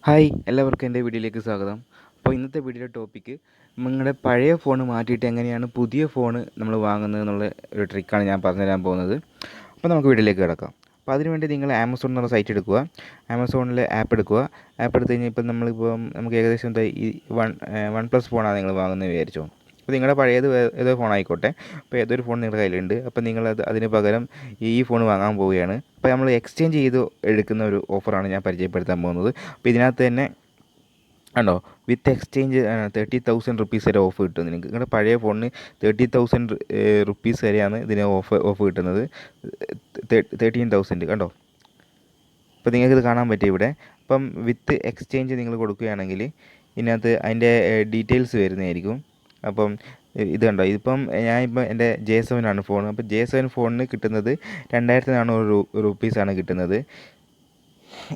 Hi എല്ലാവർക്കും എൻ്റെ വീഡിയോയിലേക്ക് സ്വാഗതം. അപ്പോൾ ഇന്നത്തെ വീഡിയോയുടെ ടോപ്പിക്ക് നിങ്ങളുടെ പഴയ ഫോൺ മാറ്റിയിട്ട് എങ്ങനെയാണ് പുതിയ ഫോൺ നമ്മൾ വാങ്ങുന്നത് എന്നുള്ള ഒരു ട്രിക്കാണ് ഞാൻ പറഞ്ഞുതരാൻ പോകുന്നത്. അപ്പോൾ നമുക്ക് വീഡിയോയിലേക്ക് കിടക്കാം. അപ്പോൾ അതിനുവേണ്ടി നിങ്ങൾ ആമസോൺ എന്ന് പറഞ്ഞ സൈറ്റ് എടുക്കുക. ആമസോണിലെ ആപ്പ് എടുക്കുക. ആപ്പ് എടുത്ത് കഴിഞ്ഞാൽ ഇപ്പം നമുക്ക് ഏകദേശം ഈ വൺ പ്ലസ് ഫോണാണ് നിങ്ങൾ വാങ്ങുന്നത് വിചാരിച്ചോ. അപ്പോൾ നിങ്ങളുടെ പഴയത് ഏതോ ഫോൺ ആയിക്കോട്ടെ. അപ്പോൾ ഏതൊരു ഫോൺ നിങ്ങളുടെ കയ്യിലുണ്ട്. അപ്പോൾ നിങ്ങളത് അതിന് പകരം ഈ ഫോൺ വാങ്ങാൻ പോവുകയാണ്. അപ്പോൾ നമ്മൾ എക്സ്ചേഞ്ച് ചെയ്ത് എടുക്കുന്ന ഒരു ഓഫറാണ് ഞാൻ പരിചയപ്പെടുത്താൻ പോകുന്നത്. അപ്പോൾ ഇതിനകത്ത് തന്നെ കണ്ടോ, വിത്ത് എക്സ്ചേഞ്ച് 30,000 റുപ്പീസ് വരെ ഓഫ് കിട്ടും. നിങ്ങളുടെ പഴയ ഫോണിന് 30,000 റുപ്പീസ് വരെയാണ് ഇതിന് ഓഫ് കിട്ടുന്നത്. 13,000 കണ്ടോ. അപ്പോൾ നിങ്ങൾക്കിത് കാണാൻ പറ്റും ഇവിടെ. അപ്പം വിത്ത് എക്സ്ചേഞ്ച് നിങ്ങൾ കൊടുക്കുകയാണെങ്കിൽ ഇതിനകത്ത് അതിൻ്റെ ഡീറ്റെയിൽസ് വരുന്നതായിരിക്കും. അപ്പം ഇത് കണ്ടോ, ഇതിപ്പം ഞാനിപ്പോൾ എൻ്റെ J7 ആണ് ഫോൺ. അപ്പോൾ J7 ഫോണിന് കിട്ടുന്നത് 2,400 റുപ്പീസാണ് കിട്ടുന്നത്.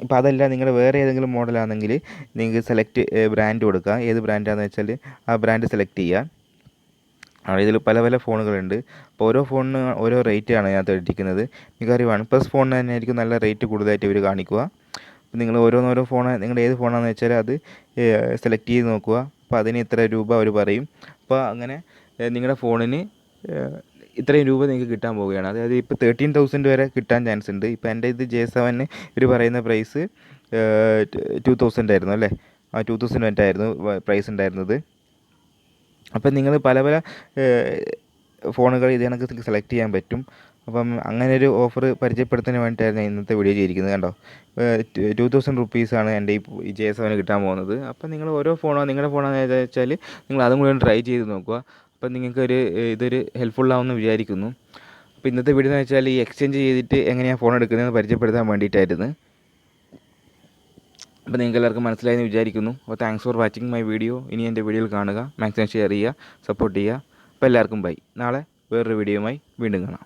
ഇപ്പോൾ അതല്ല നിങ്ങളുടെ വേറെ ഏതെങ്കിലും മോഡലാണെങ്കിൽ നിങ്ങൾക്ക് സെലക്ട് ബ്രാൻഡ് കൊടുക്കുക. ഏത് ബ്രാൻഡാണെന്ന് വെച്ചാൽ ആ ബ്രാൻഡ് സെലക്ട് ചെയ്യുക. ഇതിൽ പല പല ഫോണുകളുണ്ട്. അപ്പോൾ ഓരോ ഫോണിന് ഓരോ റേറ്റാണ് ഇതിനകത്ത് ഇട്ടിരിക്കുന്നത്. മിക്കവാറും വൺ പ്ലസ് ഫോണിന് തന്നെ ആയിരിക്കും നല്ല റേറ്റ് കൂടുതലായിട്ട് ഇവർ കാണിക്കുക. അപ്പോൾ നിങ്ങൾ ഓരോ ഫോൺ നിങ്ങളുടെ ഏത് ഫോണാണെന്ന് വെച്ചാൽ അത് സെലക്ട് ചെയ്ത് നോക്കുക. അപ്പോൾ അതിന് ഇത്ര രൂപ അവർ പറയും. അപ്പോൾ അങ്ങനെ നിങ്ങളുടെ ഫോണിന് ഇത്രയും രൂപ നിങ്ങൾക്ക് കിട്ടാൻ പോവുകയാണ്. അതായത് ഇപ്പോൾ 13,000 വരെ കിട്ടാൻ ചാൻസ് ഉണ്ട്. ഇപ്പോൾ എൻ്റെ ഇത് J7 ഇവർ പറയുന്ന പ്രൈസ് 2,000 ആയിരുന്നു അല്ലേ. 2,000 മറ്റായിരുന്നു പ്രൈസ് ഉണ്ടായിരുന്നത്. അപ്പം നിങ്ങൾ പല പല ഫോണുകൾ ഇത് കണക്ക് സെലക്ട് ചെയ്യാൻ പറ്റും. അപ്പം അങ്ങനെ ഒരു ഓഫർ പരിചയപ്പെടുത്താൻ വേണ്ടിയിട്ടായിരുന്നു ഇന്നത്തെ വീഡിയോ ചെയ്തിരിക്കുന്നത്. കണ്ടോ, 2,000 റുപ്പീസാണ് എൻ്റെ ഈ J7 കിട്ടാൻ പോകുന്നത്. അപ്പം നിങ്ങൾ ഓരോ നിങ്ങളുടെ ഫോണാണെന്ന് വെച്ചാൽ നിങ്ങൾ അതും കൂടി ഒന്ന് ട്രൈ ചെയ്ത് നോക്കുക. അപ്പം നിങ്ങൾക്കൊരു ഇതൊരു ഹെൽപ്ഫുള്ളാവുമെന്ന് വിചാരിക്കുന്നു. അപ്പോൾ ഇന്നത്തെ വീഡിയോ എന്ന് വെച്ചാൽ ഈ എക്സ്ചേഞ്ച് ചെയ്തിട്ട് എങ്ങനെയാണ് ഫോൺ എടുക്കുന്നതെന്ന് പരിചയപ്പെടുത്താൻ വേണ്ടിയിട്ടായിരുന്നു. അപ്പോൾ നിങ്ങൾക്ക് എല്ലാവർക്കും മനസ്സിലായെന്ന് വിചാരിക്കുന്നു. അപ്പോൾ thanks for watching my video. ഇനി എൻ്റെ വീഡിയോയിൽ കാണുക, മാക്സിമം ഷെയർ ചെയ്യുക, സപ്പോർട്ട് ചെയ്യുക. അപ്പോൾ എല്ലാവർക്കും ബൈ. നാളെ വേറൊരു വീഡിയോയുമായി വീണ്ടും കാണാം.